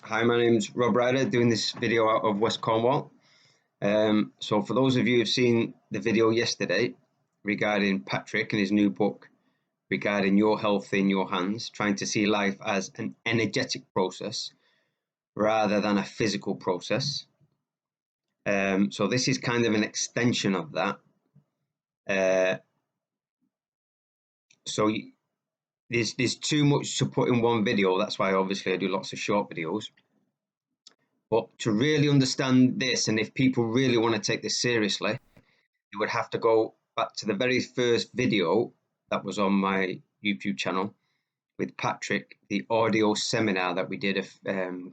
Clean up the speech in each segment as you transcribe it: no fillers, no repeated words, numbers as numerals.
Hi, my name's Rob Ryder, doing this video out of West Cornwall. So for those of you who've seen the video yesterday regarding Patrick and his new book regarding your health in your hands, trying to see life as an energetic process rather than a physical process. So this is kind of an extension of that. There's too much to put in one video. That's why obviously I do lots of short videos. But to really understand this, and if people really want to take this seriously, you would have to go back to the very first video that was on my YouTube channel with Patrick, the audio seminar that we did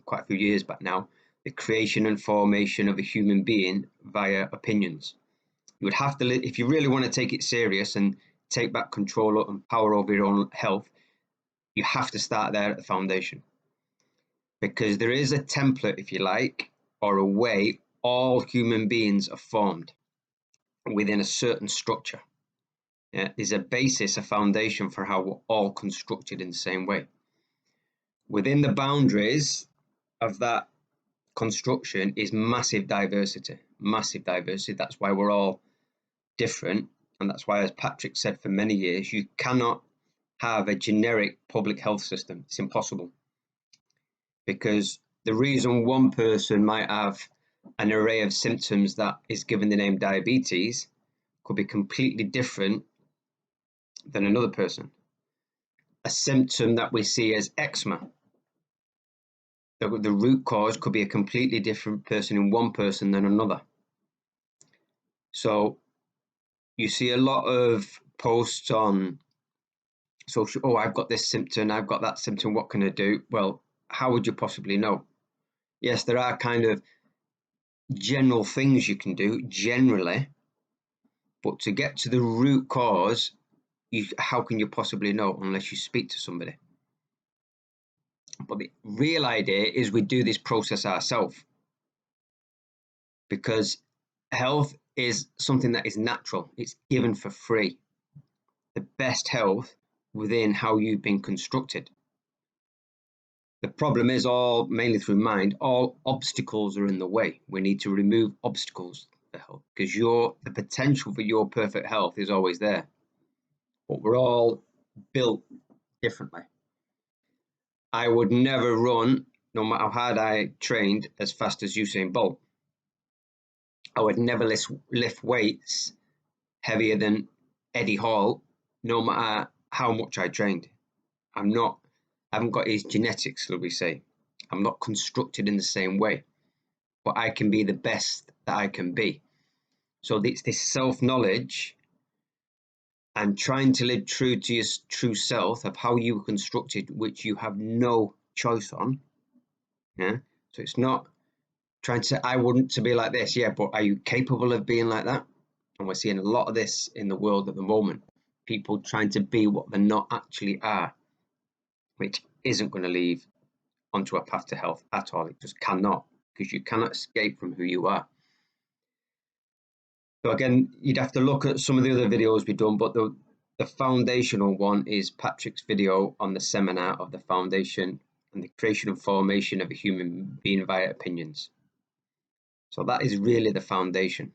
quite a few years back now, the creation and formation of a human being via opinions. You would have to, if you really want to take it serious and take back control and power over your own health, you have to start there at the foundation. Because there is a template, if you like, or a way all human beings are formed within a certain structure. There's a basis, a foundation for how we're all constructed in the same way. Within the boundaries of that construction is massive diversity, massive diversity. That's why we're all different. And that's why, as Patrick said for many years, you cannot have a generic public health system. It's impossible. Because the reason one person might have an array of symptoms that is given the name diabetes could be completely different than another person. A symptom that we see as eczema, the root cause could be a completely different person in one person than another. So you see a lot of posts on social, oh, I've got this symptom, I've got that symptom, what can I do? Well, how would you possibly know? Yes, there are kind of general things you can do generally, but to get to the root cause, how can you possibly know unless you speak to somebody? But the real idea is we do this process ourselves, because health is something that is natural. It's given for free. The best health within how you've been constructed. The problem is all mainly through mind, all obstacles are in the way. We need to remove obstacles for health, because the potential for your perfect health is always there. But we're all built differently. I would never run, no matter how hard I trained, as fast as Usain Bolt. I would never lift weights heavier than Eddie Hall, no matter how much I trained. I haven't got his genetics, shall we say. I'm not constructed in the same way, but I can be the best that I can be. So it's this self-knowledge and trying to live true to your true self of how you were constructed, which you have no choice on. Yeah. So it's not trying to say, I want to be like this. Yeah, but are you capable of being like that? And we're seeing a lot of this in the world at the moment. People trying to be what they're not actually are, which isn't going to lead onto a path to health at all. It just cannot, because you cannot escape from who you are. So again, you'd have to look at some of the other videos we've done, but the foundational one is Patrick's video on the seminar of the foundation and the creation and formation of a human being via opinions. So that is really the foundation.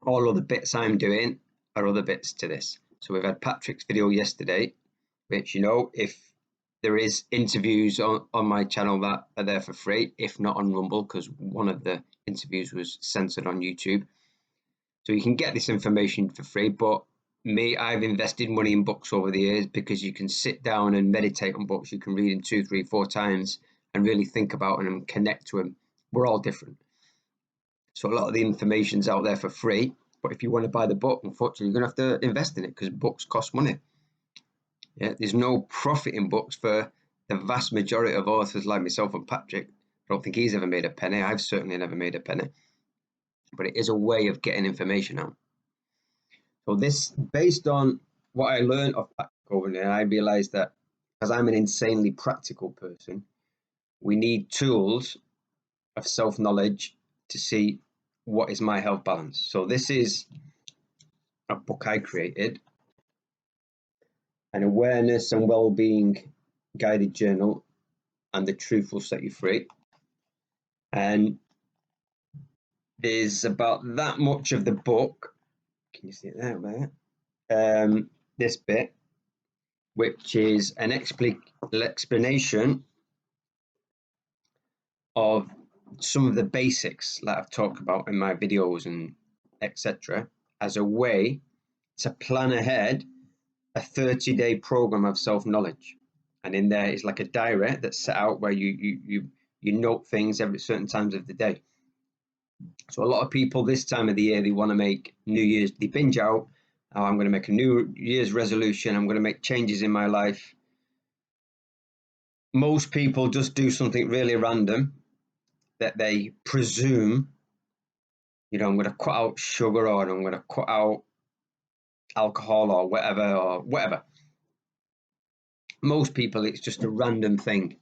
All other bits I'm doing are other bits to this. So we've had Patrick's video yesterday, which, if there is interviews on my channel that are there for free, if not on Rumble, because one of the interviews was censored on YouTube. So you can get this information for free, but I've invested money in books over the years, because you can sit down and meditate on books. You can read them 2, 3, 4 times and really think about them and connect to them. We're all different. So a lot of the information's out there for free, but if you want to buy the book, unfortunately, you're going to have to invest in it, because books cost money. Yeah, there's no profit in books for the vast majority of authors like myself and Patrick. I don't think he's ever made a penny. I've certainly never made a penny. But it is a way of getting information out. So this, based on what I learned of Patrick over there, I realized that, as I'm an insanely practical person, we need tools of self-knowledge to see what is my health balance. So this is a book I created, an awareness and well-being guided journal and the truth will set you free. And there's about that much of the book. Can you see it there? This bit, which is an explanation of some of the basics that I've talked about in my videos and etc. as a way to plan ahead a 30-day program of self-knowledge. And in there is like a diary that's set out where you note things every certain times of the day. So a lot of people this time of the year, they want to make New Year's, they binge out, oh, I'm going to make a New Year's resolution, I'm going to make changes in my life. Most people just do something really random that they presume, I'm going to cut out sugar, or I'm going to cut out alcohol, or whatever. Most people, it's just a random thing.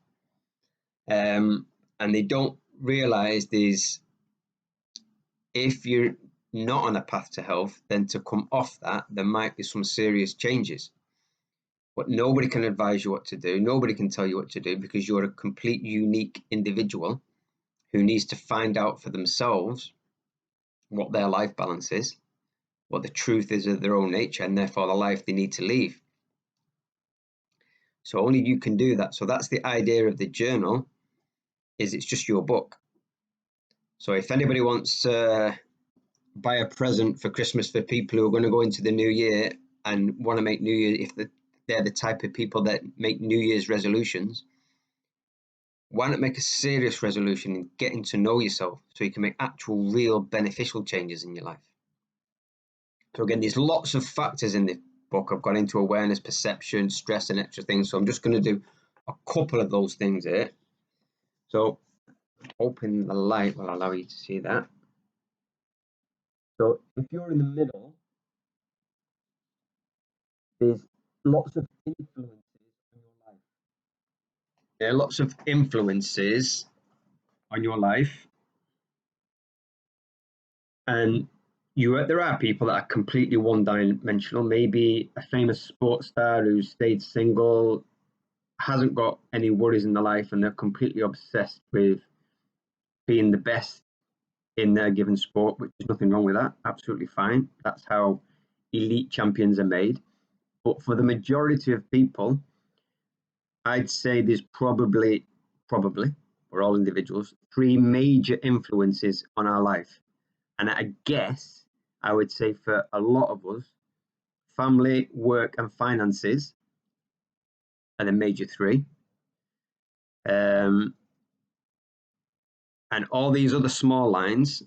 And they don't realize if you're not on a path to health, then to come off that, there might be some serious changes. But nobody can advise you what to do. Nobody can tell you what to do, because you're a complete unique individual who needs to find out for themselves what their life balance is, what the truth is of their own nature, and therefore the life they need to lead. So only you can do that. So that's the idea of the journal, is it's just your book. So if anybody wants to buy a present for Christmas for people who are going to go into the new year and want to make New Year, if they're the type of people that make New Year's resolutions, why not make a serious resolution in getting to know yourself so you can make actual, real, beneficial changes in your life? So again, there's lots of factors in the book. I've gone into awareness, perception, stress, and extra things. So I'm just going to do a couple of those things here. So open the light will allow you to see that. So if you're in the middle, there's lots of influences on your life. There are lots of influences on your life. And there are people that are completely one-dimensional. Maybe a famous sports star who stayed single, hasn't got any worries in their life, and they're completely obsessed with being the best in their given sport, which is nothing wrong with that. Absolutely fine. That's how elite champions are made. But for the majority of people, I'd say there's probably, we're all individuals, 3 major influences on our life. And I guess I would say for a lot of us, family, work, and finances are the major 3. And all these other small lines,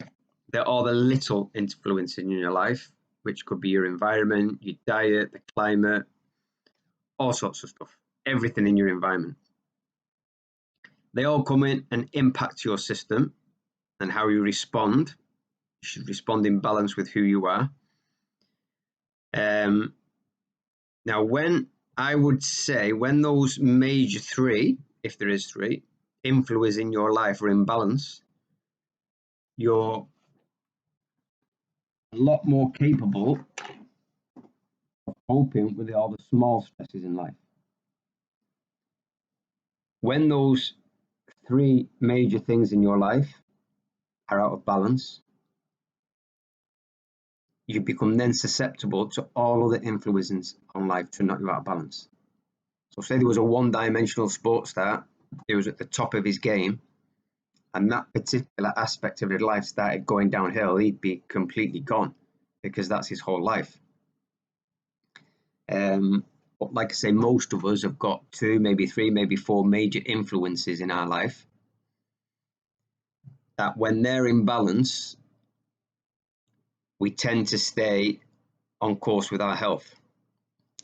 they're all the little influences in your life, which could be your environment, your diet, the climate, all sorts of stuff, everything in your environment. They all come in and impact your system and how you respond. You should respond in balance with who you are. Now, when those major 3, if there is 3, influence in your life are in balance, you're a lot more capable of coping with all the small stresses in life. When those 3 major things in your life are out of balance, you become then susceptible to all other influences on life to knock you out of balance. So say there was a one-dimensional sports star who was at the top of his game, and that particular aspect of his life started going downhill, he'd be completely gone, because that's his whole life. But like I say, most of us have got 2, maybe 3, maybe 4 major influences in our life that when they're in balance, we tend to stay on course with our health.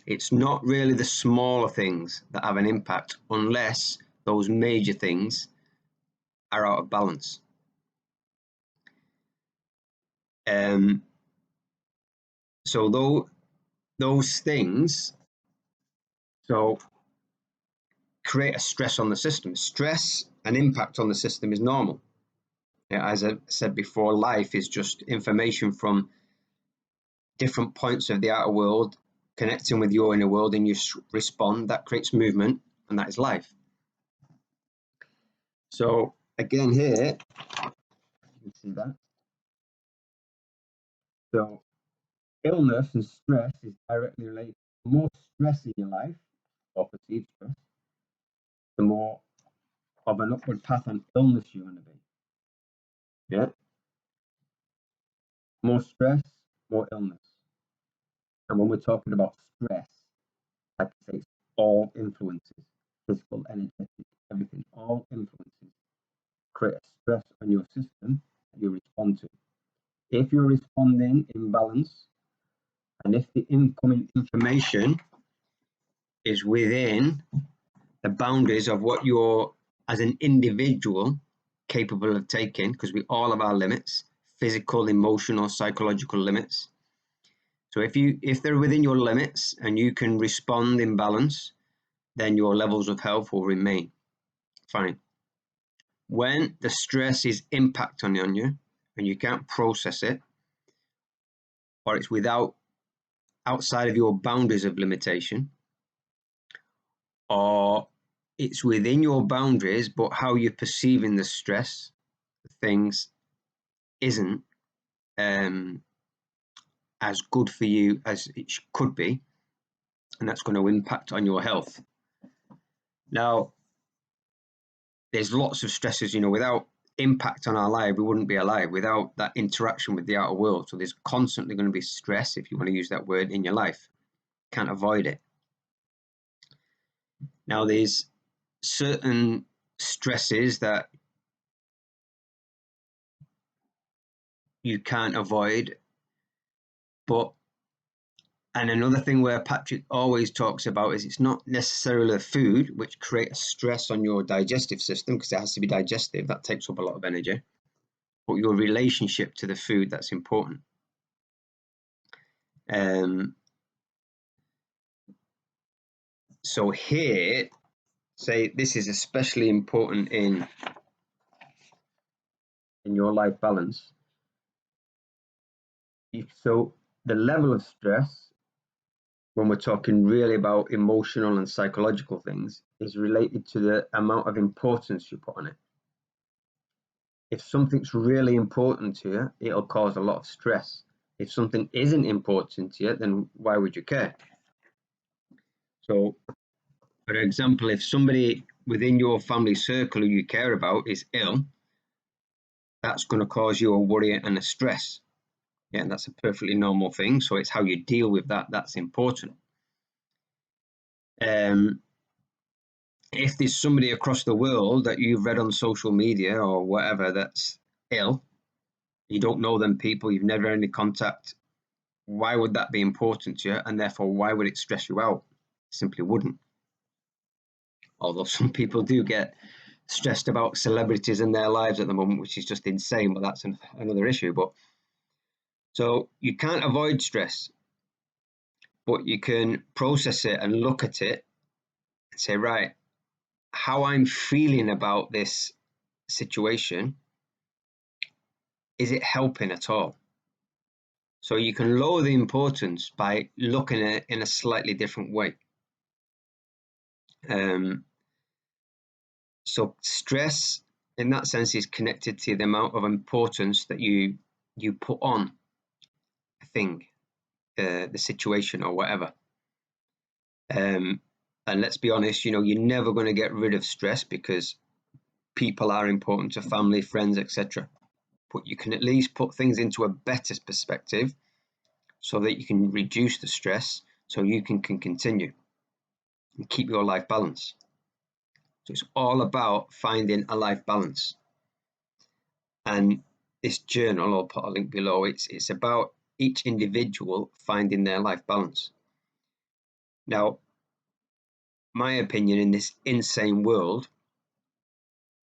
It's not really the smaller things that have an impact unless those major things are out of balance. So those things create a stress on the system. Stress and impact on the system is normal. As I said before, life is just information from different points of the outer world connecting with your inner world, and you respond. That creates movement, and that is life. So again here, you can see that. So illness and stress is directly related. The more stress in your life, or perceived stress, the more of an upward path on illness you're going to be. Yeah. More stress, more illness. And when we're talking about stress, like I say, it's all influences, physical, energetic, everything, all influences create a stress on your system that you respond to. If you're responding in balance, and if the incoming information is within the boundaries of what you're, as an individual, capable of taking, because we all have our limits, physical, emotional, psychological limits. So if they're within your limits and you can respond in balance, then your levels of health will remain fine. When the stress is impacting on you and you can't process it, or it's outside of your boundaries of limitation, or it's within your boundaries, but how you're perceiving the stress, things isn't as good for you as it could be, and that's going to impact on your health. Now, there's lots of stresses, without impact on our life, we wouldn't be alive without that interaction with the outer world. So there's constantly going to be stress, if you want to use that word, in your life. Can't avoid it. Now, there's certain stresses that you can't avoid, and another thing where Patrick always talks about is it's not necessarily the food which creates stress on your digestive system, because it has to be digestive, that takes up a lot of energy, but your relationship to the food, that's important. So here, say this is especially important in your life balance. So the level of stress, when we're talking really about emotional and psychological things, is related to the amount of importance you put on it. If something's really important to you, it'll cause a lot of stress. If something isn't important to you, then why would you care? So, for example, if somebody within your family circle who you care about is ill, that's going to cause you a worry and a stress. Yeah, and that's a perfectly normal thing. So it's how you deal with that that's important. If there's somebody across the world that you've read on social media or whatever that's ill, you don't know them people, you've never had any contact, why would that be important to you? And therefore, why would it stress you out? Simply wouldn't. Although some people do get stressed about celebrities in their lives at the moment, which is just insane, but that's another issue. But so you can't avoid stress, but you can process it and look at it and say, right, how I'm feeling about this situation, is it helping at all? So you can lower the importance by looking at it in a slightly different way. So stress, in that sense, is connected to the amount of importance that you put on a thing, the situation or whatever. And let's be honest, you're never going to get rid of stress because people are important to family, friends, etc. But you can at least put things into a better perspective so that you can reduce the stress so you can continue and keep your life balance. So it's all about finding a life balance. And this journal, I'll put a link below, it's about each individual finding their life balance. Now, my opinion, in this insane world,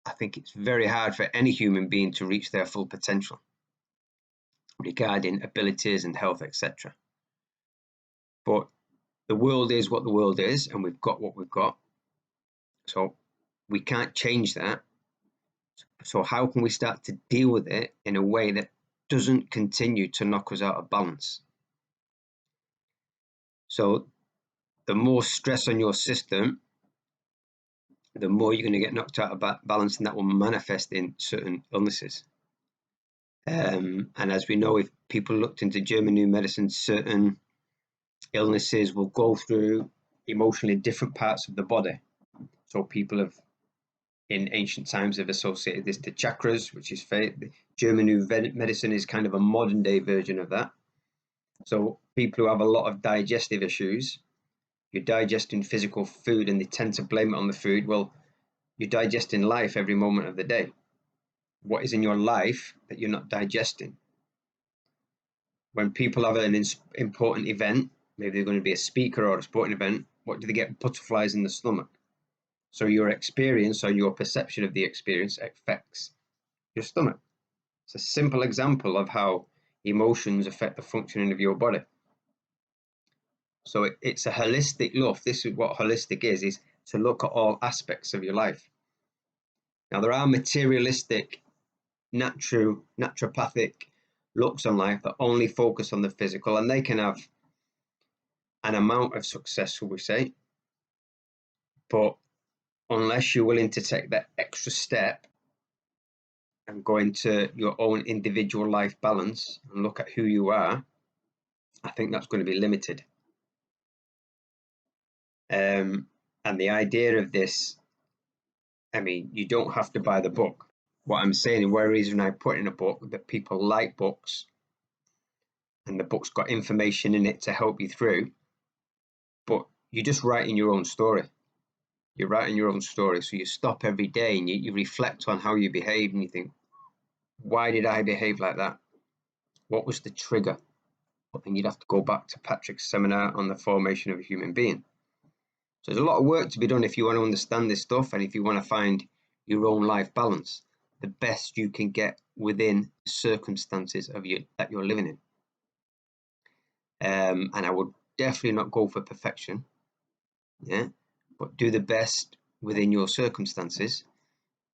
I think it's very hard for any human being to reach their full potential regarding abilities and health, etc. But the world is what the world is, and we've got what we've got. So we can't change that. So how can we start to deal with it in a way that doesn't continue to knock us out of balance? So the more stress on your system, the more you're going to get knocked out of balance, and that will manifest in certain illnesses. And as we know, if people looked into German new medicine, certain illnesses will go through emotionally different parts of the body. So people have, in ancient times, have associated this to chakras, which is German new medicine is kind of a modern day version of that. So people who have a lot of digestive issues, you're digesting physical food and they tend to blame it on the food. Well, you're digesting life every moment of the day. What is in your life that you're not digesting? When people have an important event, maybe they're going to be a speaker or a sporting event, what do they get? Butterflies in the stomach. So your experience or your perception of the experience affects your stomach. It's a simple example of how emotions affect the functioning of your body. So it's a holistic look. This is what holistic is to look at all aspects of your life. Now, there are materialistic, naturopathic looks on life that only focus on the physical, and they can have an amount of success, shall we say. But unless you're willing to take that extra step and go into your own individual life balance and look at who you are, I think that's going to be limited. And the idea of this, I mean, you don't have to buy the book. What I'm saying, and one reason I put in a book, that people like books, and the book's got information in it to help you through, but you're just writing your own story. You're writing your own story. So you stop every day and you reflect on how you behave, and you think, why did I behave like that? What was the trigger? And you'd have to go back to Patrick's seminar on the formation of a human being. So there's a lot of work to be done if you want to understand this stuff, and if you want to find your own life balance, the best you can get within circumstances of that you're living in. And I would definitely not go for perfection, yeah, but do the best within your circumstances.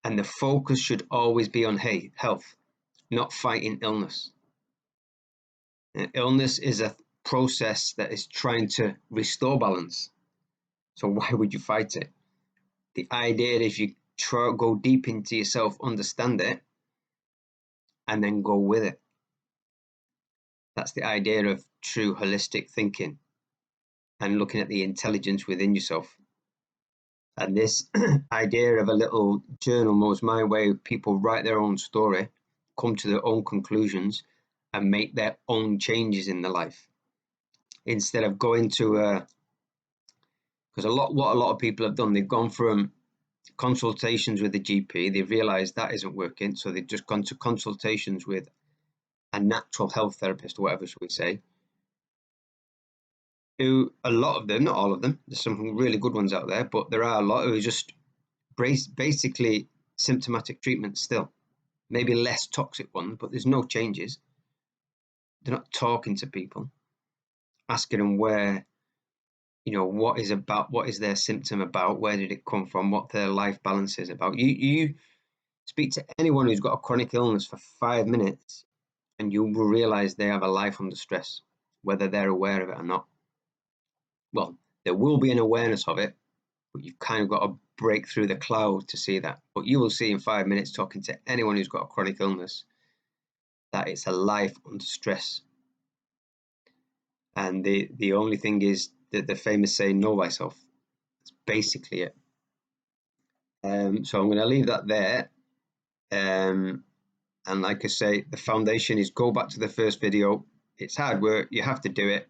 And the focus should always be on health, not fighting illness. And illness is a process that is trying to restore balance. So why would you fight it? The idea is you go deep into yourself, understand it, and then go with it. That's the idea of true holistic thinking and looking at the intelligence within yourself. And this idea of a little journal was my way of people write their own story, come to their own conclusions, and make their own changes in their life. Instead of going to because what a lot of people have done, they've gone from consultations with the GP, they've realized that isn't working, so they've just gone to consultations with a natural health therapist, or whatever should we say, who, a lot of them, not all of them, there's some really good ones out there, but there are a lot who just basically symptomatic treatment still, maybe less toxic ones, but there's no changes. They're not talking to people, asking them where, what is their symptom about, where did it come from, what their life balance is about. You speak to anyone who's got a chronic illness for 5 minutes and you will realize they have a life under stress, whether they're aware of it or not. Well, there will be an awareness of it, but you've kind of got to break through the cloud to see that. But you will see in 5 minutes, talking to anyone who's got a chronic illness, that it's a life under stress. And the only thing is that the famous saying, know thyself. That's basically it. So I'm going to leave that there. And like I say, the foundation is go back to the first video. It's hard work. You have to do it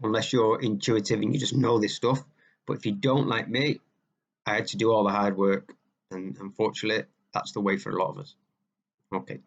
unless you're intuitive and you just know this stuff. But if you don't, like me, I had to do all the hard work. And unfortunately, that's the way for a lot of us. Okay.